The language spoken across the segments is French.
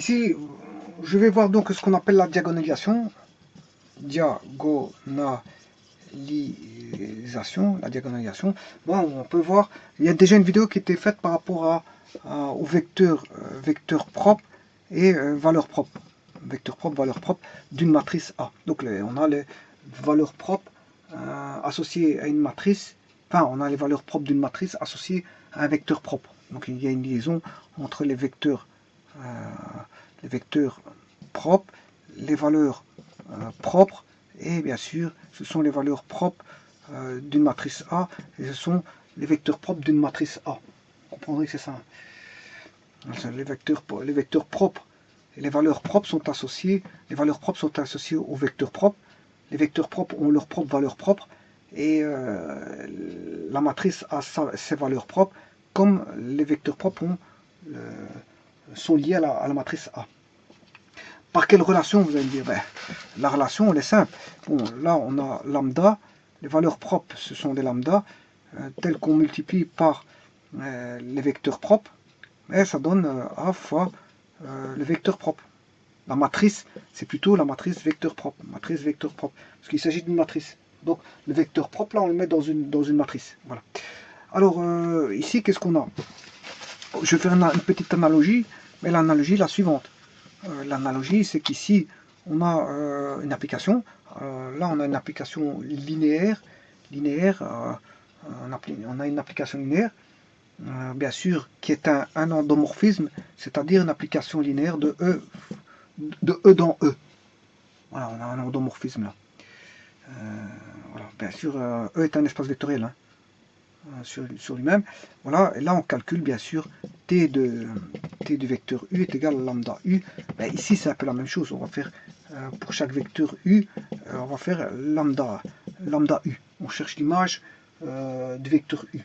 Ici, je vais voir donc ce qu'on appelle la diagonalisation. La diagonalisation. Bon, on peut voir, il y a déjà une vidéo qui était faite par rapport au vecteur propre et valeur propre. Vecteur propre, valeur propre d'une matrice A. Donc on a les valeurs propres associées à une matrice. Enfin, on a les valeurs propres d'une matrice associées à un vecteur propre. Donc il y a une liaison entre les vecteurs propres, les valeurs propres, et bien sûr, ce sont les valeurs propres d'une matrice A, et ce sont les vecteurs propres d'une matrice A. Vous comprendrez que c'est ça. Les vecteurs propres et les valeurs propres sont associés. Les valeurs propres sont associées aux vecteurs propres. Les vecteurs propres ont leurs propres valeurs propres, et la matrice a ses valeurs propres, comme les vecteurs propres sont liés à la matrice A. Par quelle relation, vous allez me dire? La relation, elle est simple. Bon, là, on a lambda. Les valeurs propres, ce sont des lambda, telles qu'on multiplie par les vecteurs propres. Et ça donne A fois le vecteur propre. La matrice, c'est plutôt la matrice vecteur propre. Matrice vecteur propre. Parce qu'il s'agit d'une matrice. Donc, le vecteur propre, là, on le met dans une matrice. Voilà. Alors, ici, qu'est-ce qu'on a? Je vais faire une petite analogie, mais l'analogie est la suivante. L'analogie, c'est qu'ici, on a une application. Là, on a une application linéaire. On a une application linéaire, bien sûr, qui est un endomorphisme, c'est-à-dire une application linéaire de E dans E. Voilà, on a un endomorphisme là. Voilà, bien sûr, E est un espace vectoriel, hein, sur lui-même. Voilà, et là, on calcule, bien sûr, t du vecteur u est égal à lambda u. Ben, ici, c'est un peu la même chose. On va faire, pour chaque vecteur u, on va faire lambda u. On cherche l'image du vecteur u.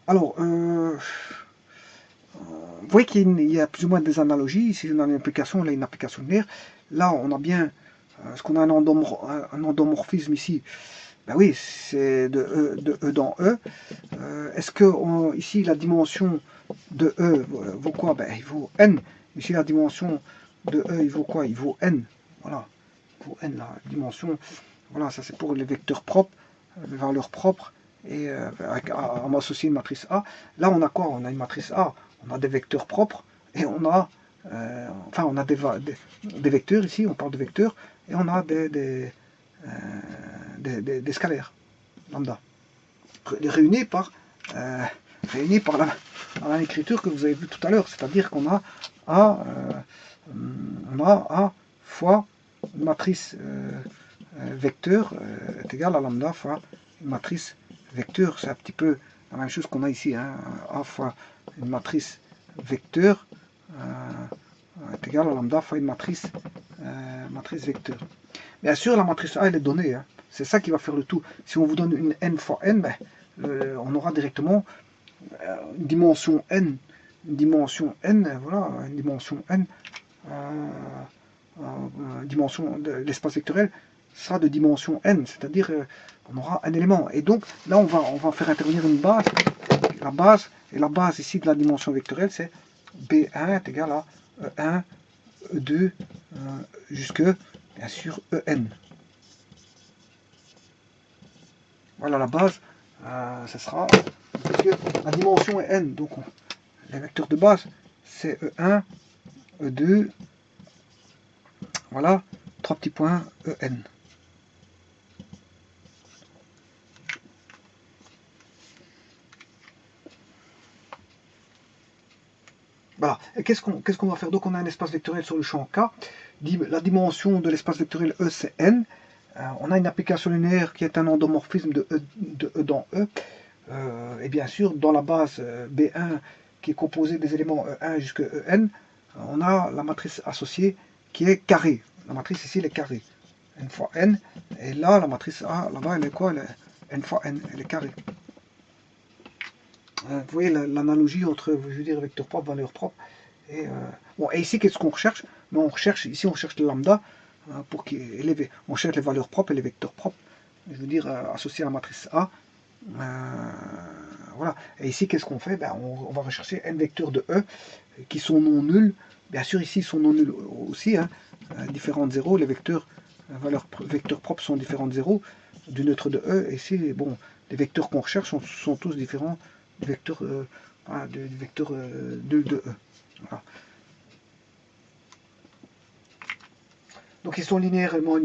Alors, vous voyez qu'il y a plus ou moins des analogies. Ici, on a une application, là, une application linéaire. Là, on a bien ce qu'on a un endomorphisme ici. Ben oui, c'est de E dans E. Est-ce que ici, la dimension de E vaut quoi? Ben, il vaut n. Ici, la dimension de E, il vaut quoi? Il vaut n. Voilà, il vaut n, la dimension. Voilà, ça c'est pour les vecteurs propres, les valeurs propres, et à m'associer une matrice A. Là, on a quoi? On a une matrice A, on a des vecteurs propres, et on a, enfin, on a des vecteurs ici, on parle de vecteurs, et on a des scalaires, lambda, réunis par l'écriture que vous avez vu tout à l'heure, c'est-à-dire qu'on a A, fois une matrice vecteur est égal à lambda fois une matrice vecteur. C'est un petit peu la même chose qu'on a ici, hein. A fois une matrice vecteur est égal à lambda fois une matrice vecteur. Bien sûr, la matrice A, elle est donnée, hein. C'est ça qui va faire le tout. Si on vous donne une n fois n, ben, on aura directement une dimension n. Une dimension n, voilà, une dimension n. Dimension de l'espace vectoriel sera de dimension n, c'est-à-dire on aura un élément. Et donc, là, on va faire intervenir une base. Et la base ici de la dimension vectorielle, c'est B1 est égal à E1, E2, jusque, bien sûr, En. Voilà la base, ce sera, parce que la dimension est n, donc les vecteurs de base, c'est E1, E2, voilà, 3 petits points, En. Voilà, et qu'est-ce qu'on va faire? Donc on a un espace vectoriel sur le champ K, la dimension de l'espace vectoriel E c'est n, on a une application linéaire qui est un endomorphisme de E dans E, et bien sûr dans la base B1 qui est composée des éléments E1 jusqu'à En, on a la matrice associée qui est carrée. La matrice ici elle est carrée, n fois n, et là la matrice A, là-bas elle est quoi? Elle est n fois n, elle est carrée. Vous voyez l'analogie entre, je veux dire, vecteur propre, valeur propre. Et, bon, et ici, qu'est-ce qu'on recherche? On recherche le lambda pour qu'il est élevé. On cherche les valeurs propres et les vecteurs propres, je veux dire, associés à la matrice A. voilà. Et ici, qu'est-ce qu'on fait? Ben, on va rechercher n vecteurs de E qui sont non nuls. Bien sûr, ici, ils sont non nuls aussi, hein, différents de 0. Les vecteurs, valeurs vecteurs propres sont différents de 0, du neutre de E. Et ici, bon, les vecteurs qu'on recherche sont tous différents du vecteur, voilà, du vecteur nul de E. Voilà. Donc ils sont linéairement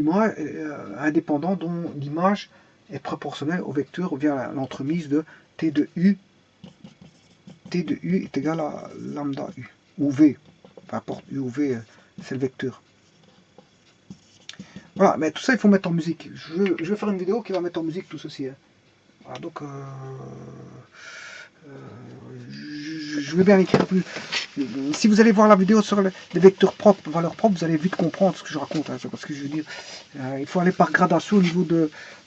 indépendants, dont l'image est proportionnelle au vecteur via l'entremise de T de U. T de U est égal à lambda U, ou V. Peu importe, U ou V, c'est le vecteur. Voilà, mais tout ça, il faut mettre en musique. Je vais faire une vidéo qui va mettre en musique tout ceci. Hein. Voilà, donc, je vais bien écrire plus. Si vous allez voir la vidéo sur les vecteurs propres, valeurs propres, vous allez vite comprendre ce que je raconte. Hein, c'est parce que je veux dire, il faut aller par gradation au niveau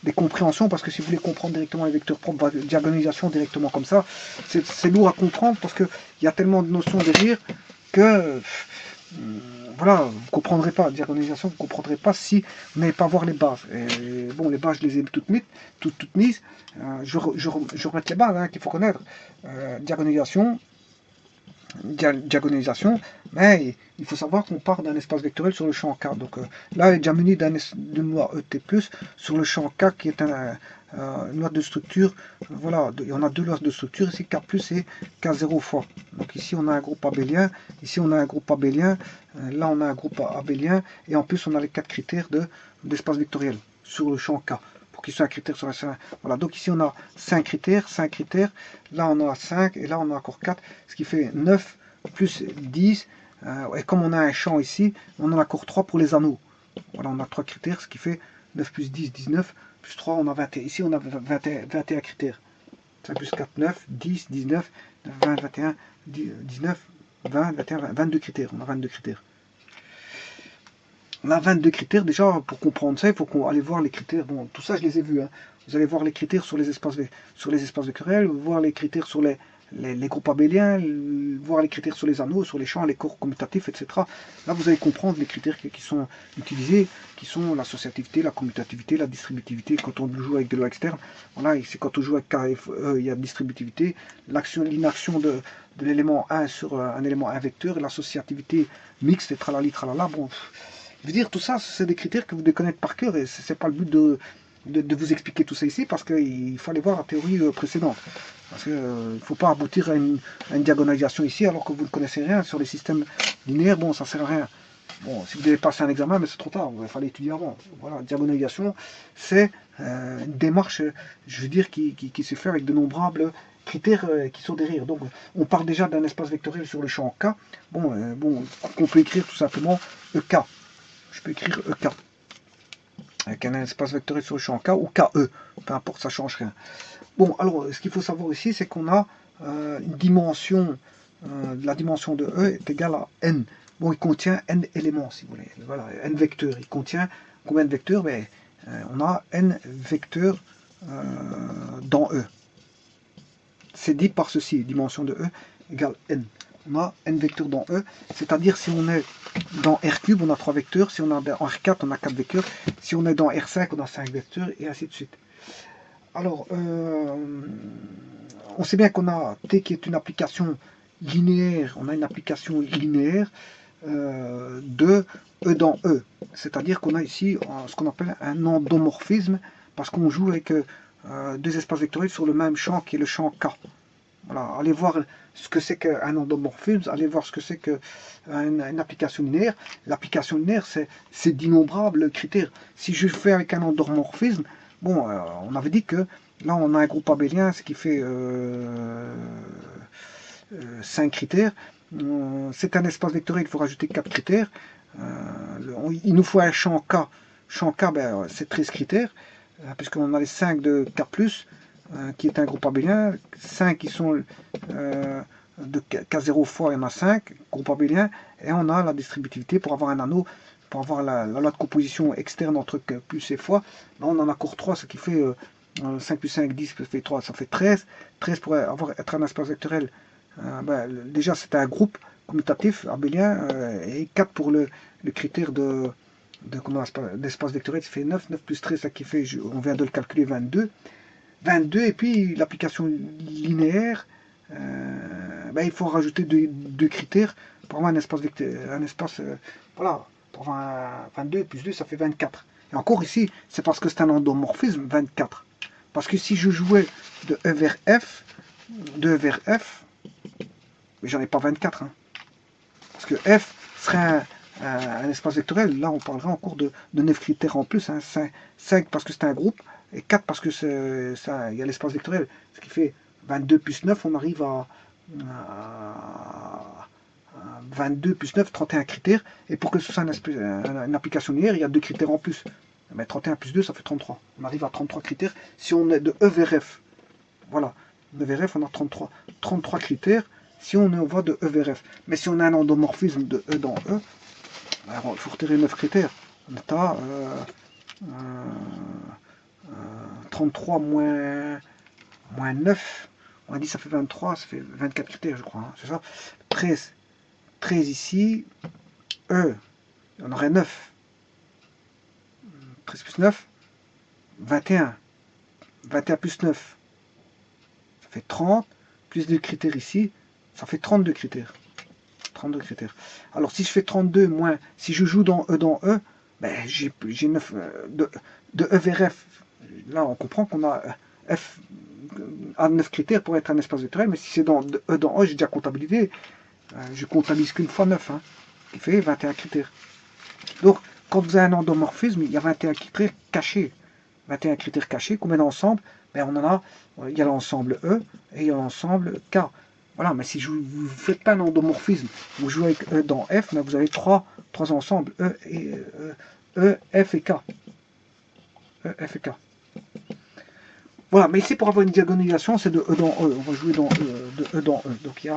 des compréhensions, parce que si vous voulez comprendre directement les vecteurs propres, diagonalisation directement comme ça, c'est lourd à comprendre, parce qu'il y a tellement de notions derrière que voilà, vous ne comprendrez pas, diagonalisation, vous ne comprendrez pas si vous n'allez pas voir les bases. Et bon, les bases, je les ai toutes mises. Je remets les bases hein, qu'il faut connaître. Diagonalisation, mais il faut savoir qu'on part d'un espace vectoriel sur le champ K. Donc là, elle est déjà munie d'une loi ET+, sur le champ K qui est une loi de structure. Voilà, il y en a deux lois de structure, ici K+, et K0 fois. Donc ici, on a un groupe abélien, ici, on a un groupe abélien, là, on a un groupe abélien, et en plus, on a les 4 critères d'espace vectoriel sur le champ K. Pour qu'il soit un critère sur la 5. Voilà, donc ici, on a 5 critères, là, on a 5, et là, on a encore 4, ce qui fait 9 plus 10. Et comme on a un champ ici, on en a encore 3 pour les anneaux. Voilà, on a 3 critères, ce qui fait 9 plus 10, 19, plus 3, on a 21. Ici, on a 21 critères. 5 plus 4, 9, 10, 19, 20, 21, 19, 20, 21, 22 critères. On a 22 critères. On a 22 critères. Déjà, pour comprendre ça, il faut qu'on aille voir les critères. Bon, tout ça, je les ai vus. Hein. Vous allez voir les critères sur les espaces vectoriels, voir les critères sur les groupes abéliens, voir les critères sur les anneaux, sur les champs, les corps commutatifs, etc. Là, vous allez comprendre les critères qui sont utilisés, qui sont l'associativité, la commutativité, la distributivité. Quand on joue avec des lois externes, voilà, c'est quand on joue avec KFE, il y a distributivité, l'inaction de l'élément 1 sur un élément 1 vecteur, et l'associativité mixte, et tralali, tralala. Bon, je veux dire, tout ça, c'est des critères que vous devez connaître par cœur, et c'est pas le but de vous expliquer tout ça ici, parce qu'il faut aller voir la théorie précédente. Parce qu'il ne faut pas aboutir à une diagonalisation ici, alors que vous ne connaissez rien sur les systèmes linéaires, bon, ça ne sert à rien. Bon, si vous devez passer un examen, mais c'est trop tard, il fallait étudier avant. Voilà, diagonalisation, c'est une démarche, je veux dire, qui se fait avec de nombrables critères qui sont derrière. Donc, on part déjà d'un espace vectoriel sur le champ K, bon, qu'on peut écrire tout simplement EK. Je peux écrire EK avec un espace vectoriel sur le champ K ou KE, peu importe, ça ne change rien. Bon, alors, ce qu'il faut savoir ici, c'est qu'on a une dimension, la dimension de E est égale à n. Bon, il contient n éléments, si vous voulez. Voilà, n vecteurs. Il contient combien de vecteurs? Ben, on a n vecteurs dans E. C'est dit par ceci, dimension de E égale n. On a n vecteurs dans E, c'est-à-dire si on est dans R3, on a 3 vecteurs, si on est en R4, on a 4 vecteurs, si on est dans R5, on a 5 vecteurs, et ainsi de suite. Alors, on sait bien qu'on a T qui est une application linéaire, on a une application linéaire de E dans E, c'est-à-dire qu'on a ici ce qu'on appelle un endomorphisme, parce qu'on joue avec deux espaces vectoriels sur le même champ qui est le champ K. Voilà, allez voir ce que c'est qu'un endomorphisme, allez voir ce que c'est qu'une application linéaire. L'application linéaire, c'est d'innombrables critères. Si je fais avec un endomorphisme, bon, on avait dit que là, on a un groupe abélien, ce qui fait 5 critères. C'est un espace vectoriel, il faut rajouter 4 critères. Il nous faut un champ K. Champ K, ben, c'est 13 critères, puisqu'on a les 5 de K+, qui est un groupe abélien, 5 qui sont de K0 fois, il y en a 5, groupe abélien, et on a la distributivité pour avoir un anneau, pour avoir la loi de composition externe entre plus et fois. Là, on en a encore 3, ce qui fait 5 plus 5, 10, ça fait 3, ça fait 13. 13 pour être un espace vectoriel, déjà c'est un groupe commutatif abélien, et 4 pour le critère d'espace vectoriel, ça fait 9, 9 plus 13, ça qui fait, on vient de le calculer, 22. 22, et puis l'application linéaire, ben, il faut rajouter deux critères pour avoir un espace vecteur, un espace, voilà, pour avoir 22 plus 2, ça fait 24. Et encore ici, c'est parce que c'est un endomorphisme, 24. Parce que si je jouais de E vers F, mais j'en ai pas 24, hein, parce que F serait un espace vectoriel, là on parlerait encore de 9 critères en plus, hein, 5 parce que c'est un groupe, et 4 parce que il y a l'espace vectoriel, ce qui fait 22 plus 9, on arrive à 22 plus 9, 31 critères, et pour que ce soit une application linéaire, il y a 2 critères en plus. Mais 31 plus 2, ça fait 33. On arrive à 33 critères si on est de E vers F. Voilà, de E vers F, on a 33 critères si on va de E vers F. Mais si on a un endomorphisme de E dans E, alors, il faut retirer 9 critères. On est à 33 moins 9. On a dit ça fait 23, ça fait 24 critères, je crois. Hein, c'est ça. 13 ici. E, il y en aurait 9. 13 plus 9, 21. 21 plus 9, ça fait 30. Plus 2 critères ici, ça fait 32 critères. 32 critères. Alors si je fais 32 moins, si je joue dans E, ben, j'ai 9 de E vers F. Là on comprend qu'on a F à 9 critères pour être un espace vectoriel, mais si c'est dans E dans E, j'ai déjà comptabilisé, je comptabilise qu'une fois 9, hein, qui fait 21 critères. Donc quand vous avez un endomorphisme, il y a 21 critères cachés. 21 critères cachés, combien d'ensemble? Ben on en a, il y a l'ensemble E et il y a l'ensemble K. Voilà, mais si vous ne faites pas un endomorphisme, vous jouez avec E dans F, mais vous avez trois ensembles, E, F et K. E, F et K. Voilà, mais ici pour avoir une diagonalisation, c'est de E dans E. On va jouer dans de E dans E. Donc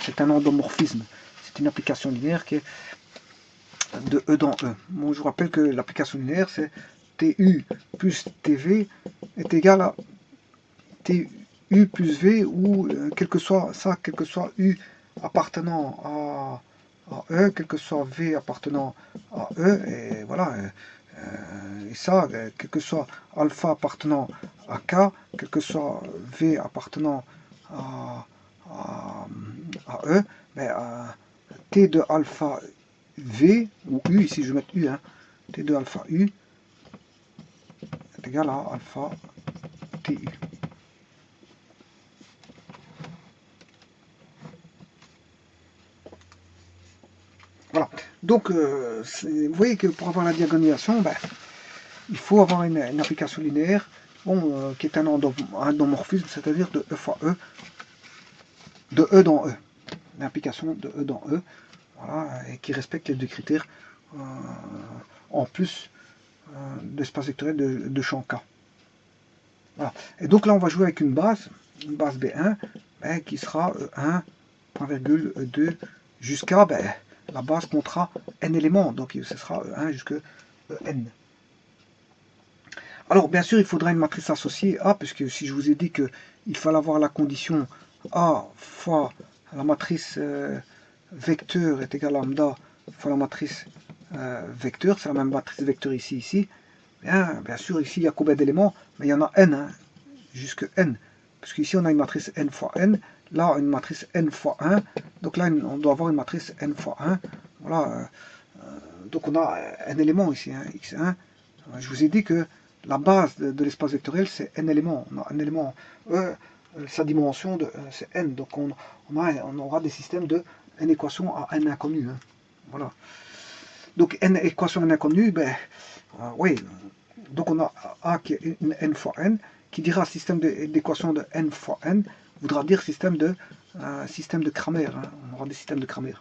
c'est un endomorphisme. C'est une application linéaire qui est de E dans E. Bon, je vous rappelle que l'application linéaire, c'est TU plus TV est égal à TU plus V, ou quel que soit ça, quel que soit U appartenant à E, quel que soit V appartenant à E, et voilà, et ça, quel que soit alpha appartenant à K, quel que soit V appartenant à E, mais T de alpha V, ou U, ici je vais mettre U, hein, T de alpha U est égal à alpha TU. Voilà. Donc, vous voyez que pour avoir la diagonalisation, ben, il faut avoir une application linéaire, bon, qui est un endomorphisme, c'est-à-dire de E fois E, de E dans E. Une application de E dans E, voilà, et qui respecte les deux critères, en plus d'espace vectoriel de champ K. Voilà. Et donc là, on va jouer avec une base B1, ben, qui sera E1, point virgule, E2, jusqu'à... Ben, la base comptera n éléments, donc ce sera 1 jusqu'à n. Alors bien sûr, il faudra une matrice associée A, puisque si je vous ai dit qu'il fallait avoir la condition A fois la matrice vecteur est égal à lambda fois la matrice vecteur, c'est la même matrice vecteur ici. Bien sûr, ici il y a combien d'éléments? Mais il y en a n, hein, jusque n. Parce qu'ici on a une matrice n fois n, là une matrice n fois 1, donc là on doit avoir une matrice n fois 1. Voilà, donc on a un élément ici, hein, x1. Je vous ai dit que la base de l'espace vectoriel c'est n éléments. On a un élément E, sa dimension c'est n, donc on aura des systèmes de n équations à n inconnues. Hein. Voilà. Donc n équations n inconnues, ben oui. Donc on a A qui est n fois n, qui dira système d'équations de n fois n, voudra dire système de Cramer. Hein. On aura des systèmes de Cramer.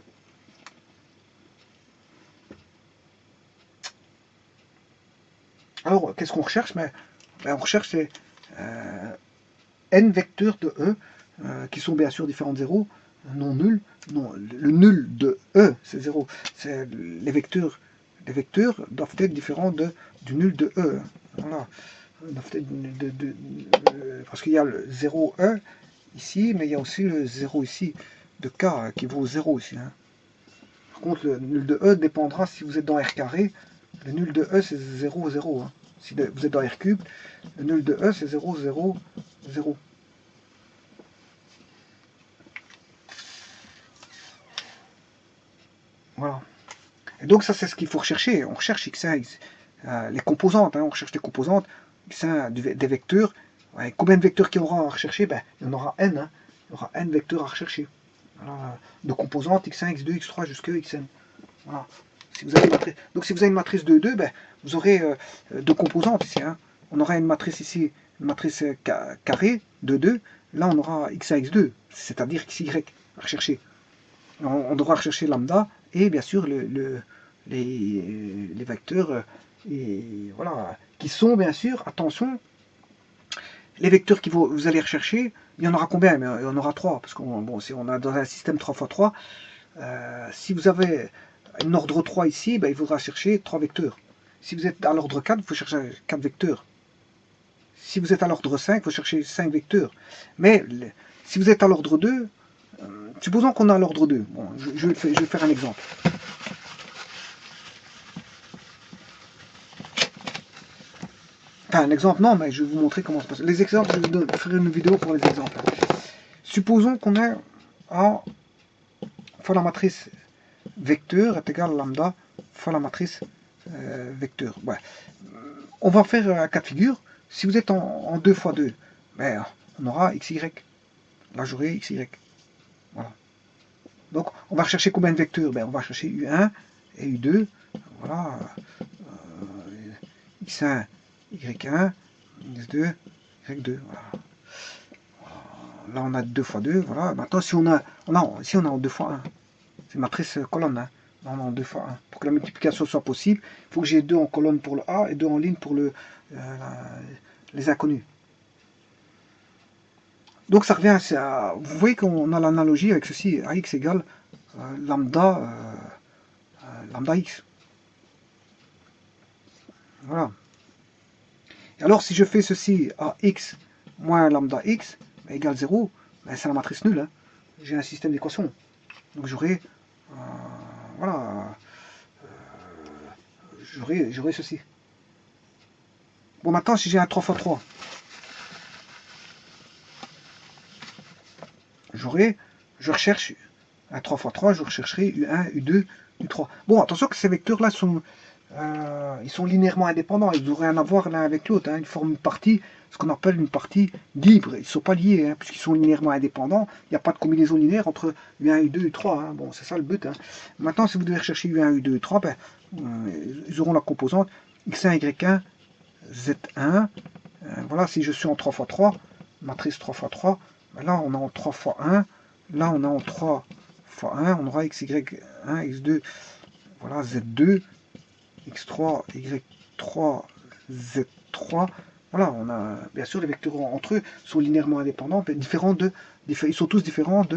Alors, qu'est-ce qu'on recherche? Ben, on recherche n vecteurs de E, qui sont bien sûr différents de 0, non nuls. Non, le nul de E, c'est 0. Les vecteurs doivent être différents du nul de E. Voilà. Parce qu'il y a le 0E ici, mais il y a aussi le 0 ici, de K, qui vaut 0 ici. Hein. Par contre, le nul de E dépendra si vous êtes dans R carré. Le nul de E, c'est 0, 0. Hein. Si vous êtes dans R cube, le nul de E, c'est 0, 0, 0. Voilà. Et donc ça c'est ce qu'il faut rechercher. On recherche x1, les composantes, hein, on recherche les composantes, x1 des vecteurs. Ouais, combien de vecteurs qu'il y aura à rechercher? Ben, il y en aura n. Hein. Il y aura n vecteurs à rechercher. Voilà. De composantes x1, x2, x3 jusqu'à xn. Voilà. Si vous avez une matrice, donc si vous avez une matrice de 2, ben, vous aurez deux composantes ici. Hein. On aura une matrice ici, une matrice carrée de 2. Là on aura x1, x2, c'est-à-dire xy à rechercher. On devra rechercher lambda et bien sûr les vecteurs et voilà, qui sont bien sûr, attention, les vecteurs que vous allez rechercher, il y en aura combien? Mais il y en aura 3, parce que bon, si on a dans un système 3x3, si vous avez un ordre 3 ici, ben, il faudra chercher 3 vecteurs. Si vous êtes à l'ordre 4, il faut chercher 4 vecteurs. Si vous êtes à l'ordre 5, il faut chercher 5 vecteurs. Mais si vous êtes à l'ordre 2, supposons qu'on a l'ordre 2. Bon, je vais faire un exemple. Enfin, un exemple, non, mais je vais vous montrer comment ça passe. Les exemples, je vais vous faire une vidéo pour les exemples. Supposons qu'on a fois la matrice vecteur est égal à lambda fois la matrice vecteur. Ouais. On va faire un cas de figure. Si vous êtes en 2 fois 2, ben, on aura xy. Là, j'aurai xy. Voilà. Donc, on va rechercher combien de vecteurs? Ben, on va chercher u1 et u2. Voilà. x1, y1, x2, y2. Voilà. Là, on a 2 fois 2. Voilà. Maintenant, si on a en 2 fois 1. C'est matrice colonne. Hein. Là, on a en 2 fois 1. Pour que la multiplication soit possible, il faut que j'ai 2 en colonne pour le A et 2 en ligne pour les inconnus. Donc ça revient à... Vous voyez qu'on a l'analogie avec ceci. AX égale lambda x. Voilà. Et alors si je fais ceci à x moins lambda x égale 0, ben, c'est la matrice nulle. Hein. J'ai un système d'équations. Donc j'aurai... voilà. J'aurai ceci. Bon, maintenant, si j'ai un 3 x 3, je recherche un 3 x 3, je rechercherai U1, U2, U3. Bon, attention que ces vecteurs-là ils sont linéairement indépendants, ils devraient rien à voir l'un avec l'autre. Hein. Ils forment une partie, ce qu'on appelle une partie libre. Ils ne sont pas liés, hein, puisqu'ils sont linéairement indépendants. Il n'y a pas de combinaison linéaire entre U1, U2, U3. Hein. Bon, c'est ça le but. Hein. Maintenant, si vous devez rechercher U1, U2, U3, ben, ils auront la composante X1, Y1, Z1. Voilà, si je suis en 3 x 3, matrice 3 x 3, ben là on est en 3 x 1, là on est en 3 x 1, on aura XY1, X2, voilà, Z2, X3, Y3, Z3. Voilà, on a bien sûr les vecteurs entre eux sont linéairement indépendants, mais différents ils sont tous différents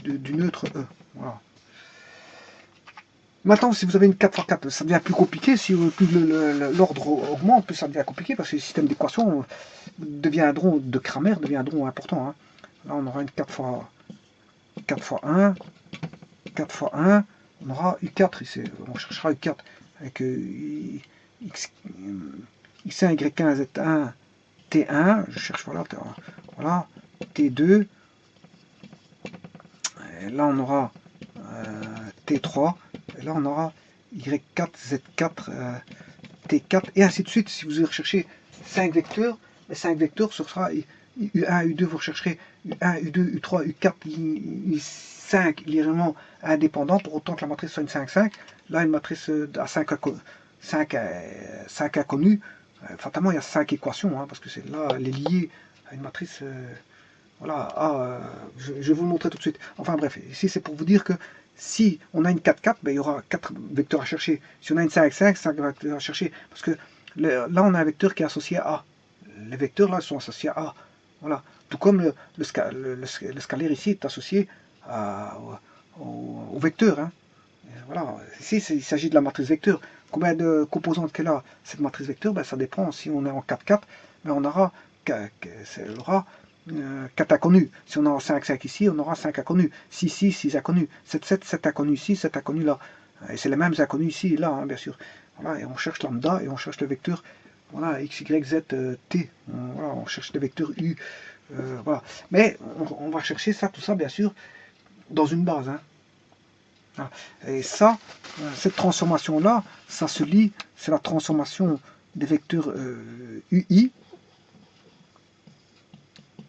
du neutre E. Voilà. Maintenant, si vous avez une 4 x 4, ça devient plus compliqué. Si plus l'ordre augmente, plus ça devient compliqué parce que les systèmes d'équations de Cramer deviendront importants. Hein. Là, on aura une 4 x 1, 4 x 1, on aura U4 ici. On cherchera U4 avec X1, Y1, Z1, T1. Je cherche, voilà, T2. Et là, on aura T3. Et là, on aura Y4, Z4, T4, et ainsi de suite. Si vous recherchez 5 vecteurs, les 5 vecteurs, ce sera U1, U2, vous rechercherez U1, U2, U3, U4, U5 linéairement indépendants, pour autant que la matrice soit une 5, 5. Là, une matrice à 5 inconnus, fatalement, il y a 5 équations, hein, parce que c'est là, elle est liée à une matrice... voilà, je vais vous le montrer tout de suite. Enfin bref, ici c'est pour vous dire que si on a une 4-4, ben, il y aura 4 vecteurs à chercher. Si on a une 5-5, 5 vecteurs à chercher. Parce que là, on a un vecteur qui est associé à A. Les vecteurs là sont associés à A. Voilà. Tout comme le scalaire ici est associé au vecteur. Hein. Voilà. Ici, il s'agit de la matrice vecteur. Combien de composantes qu'elle a cette matrice vecteur? Ben, ça dépend. Si on est en 4-4, ben, on aura 4 inconnus. Si on a 5, 5 ici, on aura 5 inconnus. 6, 6, 6 inconnus. 7, 7, 7 inconnus ici, 7 inconnus là. Et c'est les mêmes inconnus ici et là, hein, bien sûr. Voilà, et on cherche lambda et on cherche le vecteur, voilà, x, y, z, t. Voilà, on cherche le vecteur u, voilà. Mais on va chercher ça, tout ça, bien sûr, dans une base. Hein. Voilà. Et ça, cette transformation-là, ça se lie, c'est la transformation des vecteurs UI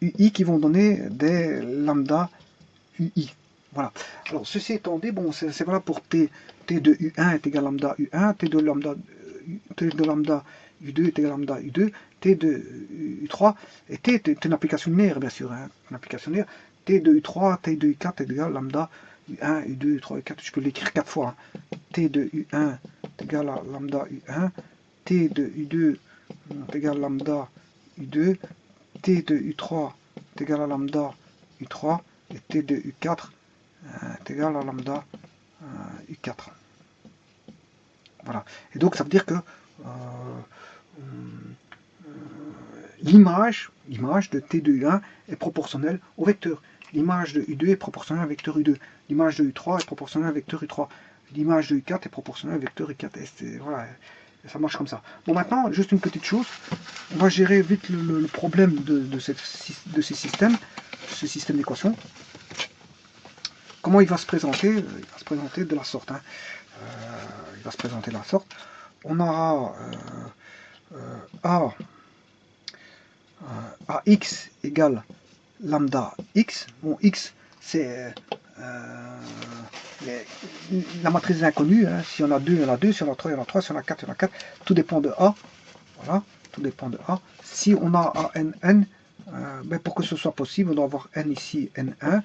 qui vont donner des lambda UI. Voilà. Alors, ceci étant dit, bon, c'est valable pour T de U1 est égal à lambda U1, T de lambda U2 est égal à lambda U2, T de U3, et T est une application linéaire, bien sûr, hein, une application linéaire. T de U3, T de U4 est égal à lambda U1, U2, U3, U4, je peux l'écrire 4 fois. Hein. T de U1 est égal à lambda U1, T de U2 est égal à lambda U2, T de U3 est égal à lambda U3, et T de U4 est égal à lambda U4. Voilà. Et donc ça veut dire que l'image de T de U1 est proportionnelle au vecteur. L'image de U2 est proportionnelle au vecteur U2. L'image de U3 est proportionnelle au vecteur U3. L'image de U4 est proportionnelle au vecteur U4. Et voilà, ça marche comme ça. Bon, maintenant, juste une petite chose. On va gérer vite le problème de ces systèmes, ce système d'équations. Comment il va se présenter? Il va se présenter de la sorte. Hein. Il va se présenter de la sorte. On aura AX égale lambda X. Bon, X, c'est la matrice inconnue. Hein. Si on a 2, il y en a 2. Si on a 3, il y en a 3. Si on a 4, il y en a 4. Tout dépend de A. Voilà, tout dépend de A. Si on a ANN, ben pour que ce soit possible, on doit avoir N ici, N1.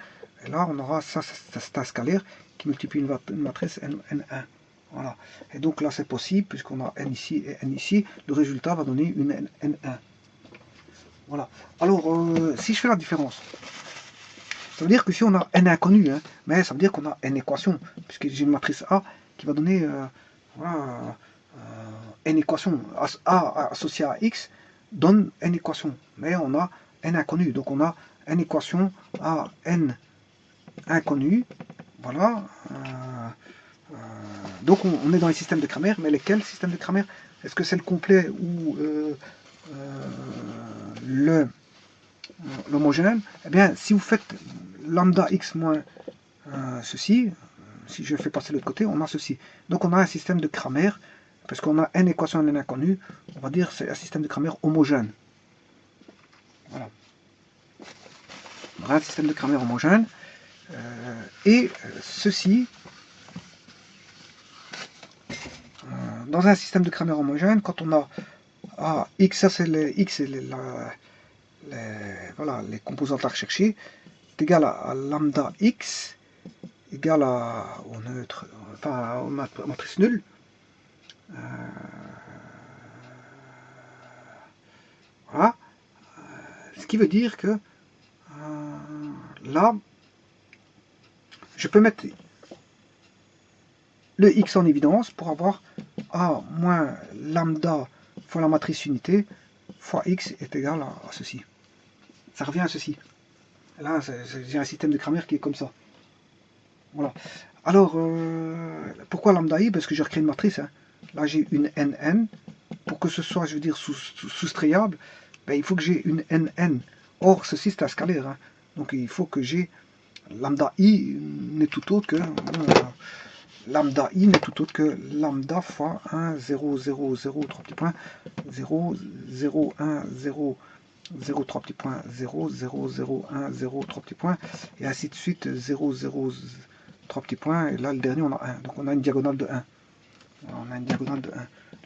Et là, on aura ça, c'est un scalaire qui multiplie une matrice N1. Voilà. Et donc là, c'est possible, puisqu'on a N ici et N ici. Le résultat va donner une N1. Voilà. Alors, si je fais la différence, ça veut dire que si on a N inconnu, hein, mais ça veut dire qu'on a N équations, puisque j'ai une matrice A qui va donner voilà, N équations. A associée à X donne N équations, mais on a N inconnu. Donc on a N équations à N inconnu. Voilà. Donc on est dans les systèmes de Cramer, mais lesquels systèmes de Cramer? Est-ce que c'est le complet ou l'homogène? Eh bien, si vous faites lambda x moins ceci, si je fais passer de l'autre côté, on a ceci. Donc on a un système de Cramer, parce qu'on a n équations n inconnues, on va dire c'est un système de Cramer homogène. Voilà. On a un système de Cramer homogène, et ceci, dans un système de Cramer homogène, quand on a x, ça c'est voilà, les composantes à rechercher, est égal à lambda x égale au neutre, enfin aux matrice nulle. Voilà. Ce qui veut dire que là, je peux mettre le x en évidence pour avoir a moins lambda fois la matrice unité fois x est égal à ceci. Ça revient à ceci. Là, j'ai un système de Cramer qui est comme ça. Voilà. Alors, pourquoi lambda i? Parce que j'ai recréé une matrice. Hein. Là, j'ai une nn. Pour que ce soit, je veux dire, soustrayable, ben, il faut que j'ai une nn. Or, ceci, c'est un scalaire. Hein. Donc, il faut que j'ai lambda i n'est tout autre que lambda i n'est tout autre que lambda fois 1, 0, 0, 0, 3 petits points, 0, 0, 1, 0, 0, 3 petits points, 0, 0, 0, 1, 0, 3 petits points, et ainsi de suite, 0, 0, 3 petits points, et là, le dernier, on a 1. Donc, on a une diagonale de 1. Voilà, on a une diagonale de 1.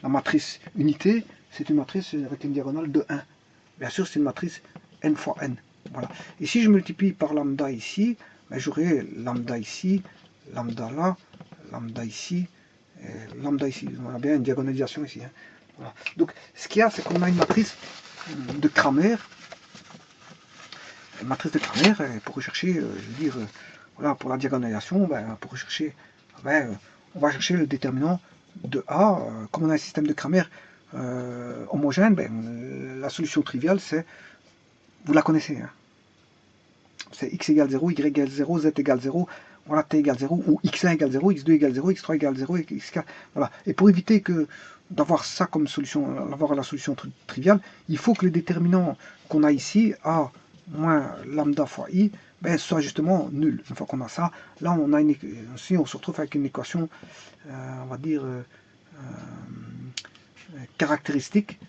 La matrice unité, c'est une matrice avec une diagonale de 1. Bien sûr, c'est une matrice n fois n. Voilà. Et si je multiplie par lambda ici, ben, j'aurai lambda ici, lambda là, lambda ici, et lambda ici. On a bien une diagonalisation ici. Hein. Voilà. Donc, ce qu'il y a, c'est qu'on a une matrice de Cramer. Une matrice de Cramer, pour rechercher, je veux dire, voilà, pour la diagonalisation, ben, pour rechercher, ben, on va chercher le déterminant de A. Comme on a un système de Cramer homogène, ben, la solution triviale, c'est, vous la connaissez, hein. C'est x égale 0, y égale 0, z égale 0, voilà, t égale 0, ou x1 égale 0, x2 égale 0, x3 égale 0, et x4, voilà. Et pour éviter que d'avoir ça comme solution, d'avoir la solution triviale, il faut que le déterminant qu'on a ici, A moins lambda fois i, ben, soit justement nul. Une fois qu'on a ça, là on a aussi on se retrouve avec une équation, on va dire, caractéristique,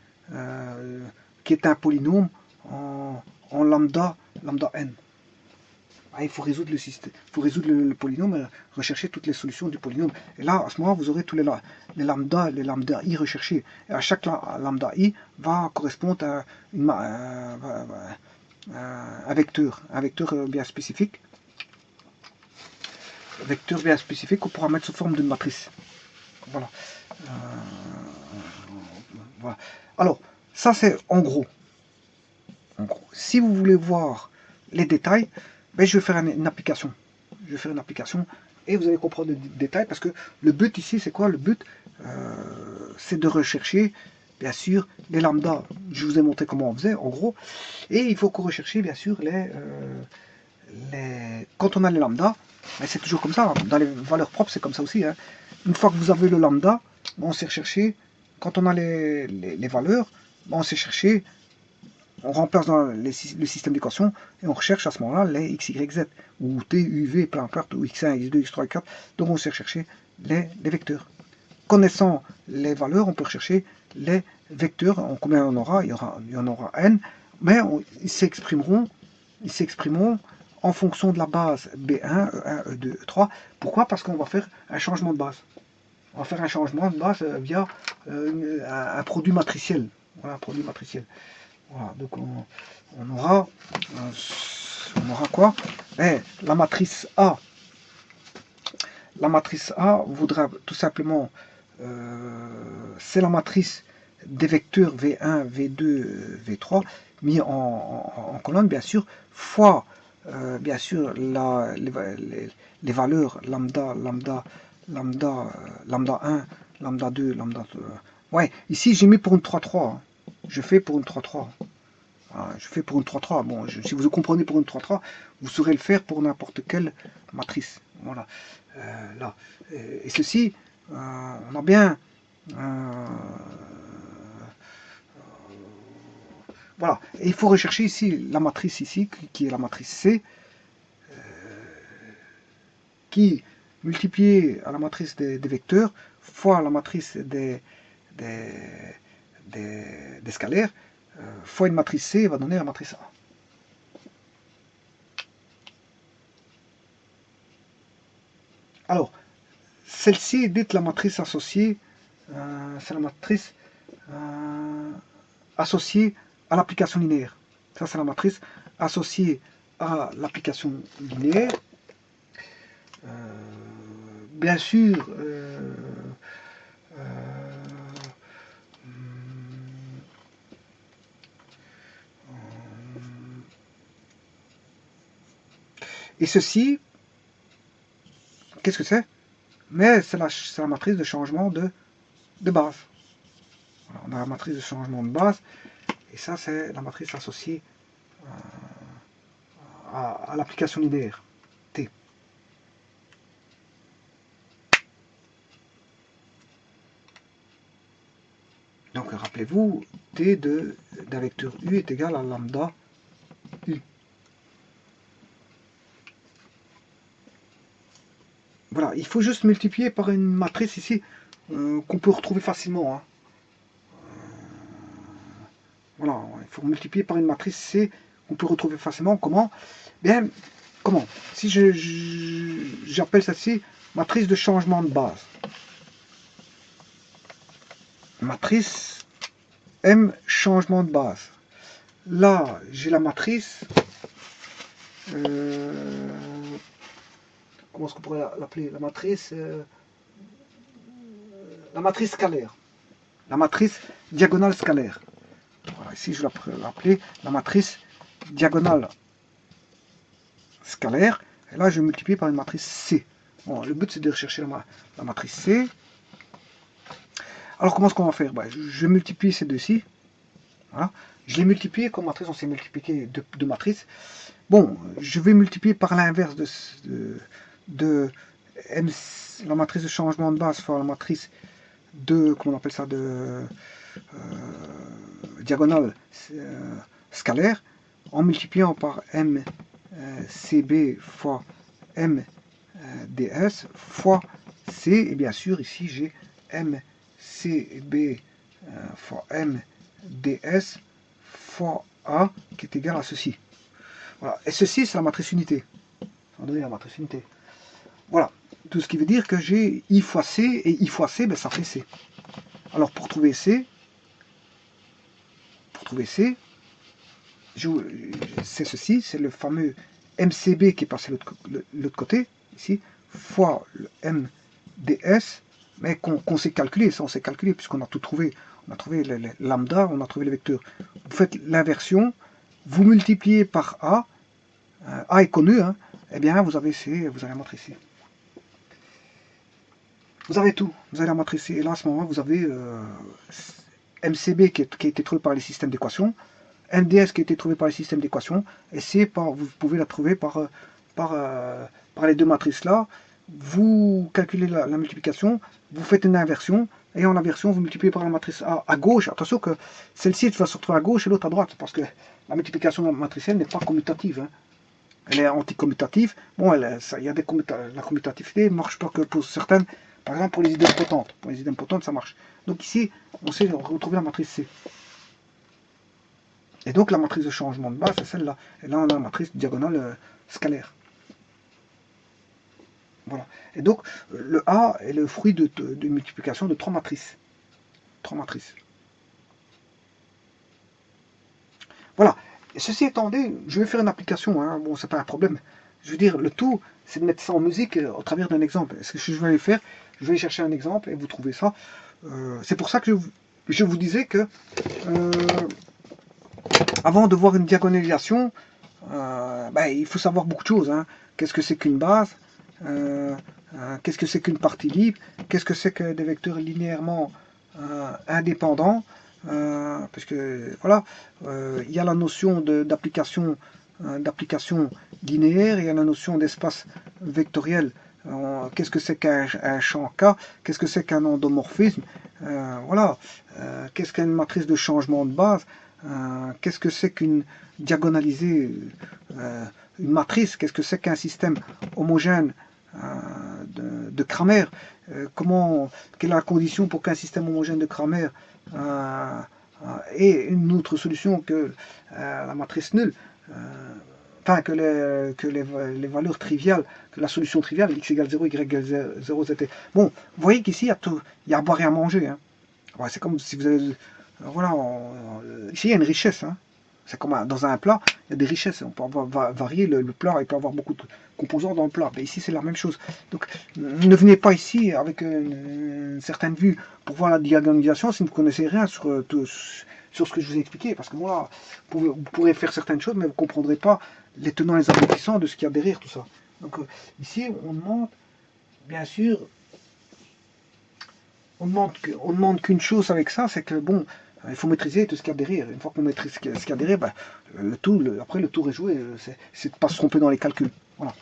qui est un polynôme en lambda n. Ah, il faut résoudre le système, il faut résoudre le polynôme, rechercher toutes les solutions du polynôme. Et là, à ce moment, vous aurez tous les lambda i recherchés. Et à chaque lambda i va correspondre à un vecteur bien spécifique. Vecteur bien spécifique qu'on pourra mettre sous forme d'une matrice. Voilà. Voilà. Alors, ça c'est en gros. Si vous voulez voir les détails, ben, je vais faire une application. Je vais faire une application et vous allez comprendre les détails parce que le but ici, c'est quoi? Le but, c'est de rechercher, bien sûr, les lambdas. Je vous ai montré comment on faisait, en gros. Et il faut qu'on recherche, bien sûr, quand on a les lambdas, ben, c'est toujours comme ça. Dans les valeurs propres, c'est comme ça aussi. Hein. Une fois que vous avez le lambda, on sait rechercher. Quand on a les valeurs, on sait chercher. On remplace dans le système d'équation et on recherche à ce moment-là les x, y, z, ou t, u, v, peu importe, ou x1, x2, x3, x4. Donc on sait rechercher les vecteurs. Connaissant les valeurs, on peut rechercher les vecteurs. Combien il y en aura n, mais ils s'exprimeront en fonction de la base B1, E1, E2, E3. Pourquoi? Parce qu'on va faire un changement de base. On va faire un changement de base via un produit matriciel. Voilà, un produit matriciel. Voilà, donc on aura quoi? La matrice A voudra tout simplement, c'est la matrice des vecteurs V1, V2, V3 mis en colonne, bien sûr, fois bien sûr les valeurs lambda 1, lambda 2, lambda 2. Ouais, ici j'ai mis pour une 3,3. Hein. Je fais pour une 3,3. Je fais pour une 3,3. Bon, si vous comprenez pour une 3,3, vous saurez le faire pour n'importe quelle matrice. Voilà. Là. Et ceci, on a bien... voilà. Et il faut rechercher ici la matrice ici, qui est la matrice C, qui, multipliée à la matrice des vecteurs, fois la matrice des scalaires, fois une matrice C va donner la matrice A. Alors, celle-ci est dite la matrice associée, c'est la matrice associée à l'application linéaire. Ça, c'est la matrice associée à l'application linéaire. Bien sûr, et ceci, qu'est-ce que c'est? Mais c'est la matrice de changement de base. Voilà, on a la matrice de changement de base, et ça c'est la matrice associée à l'application linéaire, T. Donc rappelez-vous, T d'un vecteur U est égal à lambda U. Voilà, il faut juste multiplier par une matrice ici qu'on peut retrouver facilement. Hein. Voilà, il faut multiplier par une matrice C qu'on peut retrouver facilement. Comment? Bien, comment? Si j'appelle celle-ci matrice de changement de base. Matrice M changement de base. Là, j'ai la matrice. Comment est-ce qu'on pourrait l'appeler? La matrice scalaire. La matrice diagonale scalaire. Voilà, ici, je vais l'appeler la matrice diagonale scalaire. Et là, je vais multiplier par une matrice C. Bon, le but, c'est de rechercher la matrice C. Alors, comment est-ce qu'on va faire? Je multiplie ces deux-ci. Voilà. Je les multiplie comme matrice, on s'est multiplié deux matrices. Bon, je vais multiplier par l'inverse de M, la matrice de changement de base fois la matrice de, comment on appelle ça, de diagonale scalaire. en multipliant par MCB fois MDS fois C, et bien sûr ici j'ai MCB fois MDS fois A qui est égal à ceci. Voilà. Et ceci c'est la matrice unité. Ça donne la matrice unité. Voilà. Tout ce qui veut dire que j'ai I fois C, et I fois C, ben, ça fait C. Alors pour trouver C, c'est ceci, c'est le fameux MCB qui est passé de l'autre côté, ici, fois le MDS, mais qu'on sait calculer, ça on sait calculer, puisqu'on a tout trouvé. On a trouvé le lambda, on a trouvé le vecteur. Vous faites l'inversion, vous multipliez par A est connu, hein, eh bien vous avez C, vous avez la matrice C. Vous avez tout, vous avez la matrice C, et là à ce moment vous avez MCB qui a été trouvé par les systèmes d'équations, MDS qui a été trouvé par les systèmes d'équations, et C, vous pouvez la trouver par les deux matrices là. Vous calculez la multiplication, vous faites une inversion, et en inversion, vous multipliez par la matrice A à gauche. Attention que celle-ci va se retrouver à gauche et l'autre à droite, parce que la multiplication matricielle n'est pas commutative. Hein. Elle est anticommutative. Bon, il y a la commutativité ne marche pas que pour certaines. Par exemple, pour les idempotentes. Pour les idempotentes, ça marche. Donc ici, on sait retrouver la matrice C. Et donc la matrice de changement de base, c'est celle-là. Et là, on a la matrice diagonale scalaire. Voilà. Et donc, le A est le fruit de multiplication de trois matrices. Trois matrices. Voilà. Et ceci étant dit, je vais faire une application. Hein. Bon, c'est pas un problème. Je veux dire, le tout, c'est de mettre ça en musique au travers d'un exemple. Ce que je vais faire, je vais chercher un exemple et vous trouvez ça. C'est pour ça que je vous disais que avant de voir une diagonalisation, il faut savoir beaucoup de choses. Hein. Qu'est-ce que c'est qu'une base? Qu'est-ce que c'est qu'une partie libre? Qu'est-ce que c'est que des vecteurs linéairement indépendants? Parce que voilà, il y a la notion d'application linéaire, il y a la notion d'espace vectoriel. Qu'est-ce que c'est qu'un champ K? Qu'est-ce que c'est qu'un endomorphisme? Voilà. Qu'est-ce qu'une matrice de changement de base? Qu'est-ce que c'est qu'une diagonalisée, une matrice? Qu'est-ce que c'est qu'un système homogène de Cramer? Quelle est la condition pour qu'un système homogène de Cramer ait une autre solution que la matrice nulle? Enfin, que les valeurs triviales, que la solution triviale, x égale 0, y égale 0, z. Bon, vous voyez qu'ici, il y a à boire et à manger. Hein. Ouais, c'est comme si vous avez... Voilà, ici, il y a une richesse. Hein. C'est comme dans un plat, il y a des richesses. On peut varier le plat, il peut y avoir beaucoup de composants dans le plat. Mais ici, c'est la même chose. Donc, ne venez pas ici avec une certaine vue pour voir la diagonalisation si vous ne connaissez rien sur ce que je vous ai expliqué. Parce que moi, vous pourrez faire certaines choses, mais vous ne comprendrez pas les tenants et les aboutissants de ce qu'il y a derrière tout ça. Donc, ici, on demande, bien sûr, on demande qu'une chose avec ça, c'est que, bon, il faut maîtriser tout ce qu'il y a derrière. Une fois qu'on maîtrise ce qu'il y a derrière, après le tour est joué, c'est de ne pas se tromper dans les calculs. Voilà.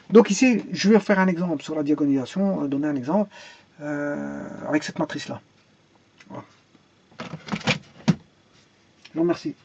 Donc ici, je vais faire un exemple sur la diagonalisation, donner un exemple avec cette matrice-là. Voilà. Je vous remercie.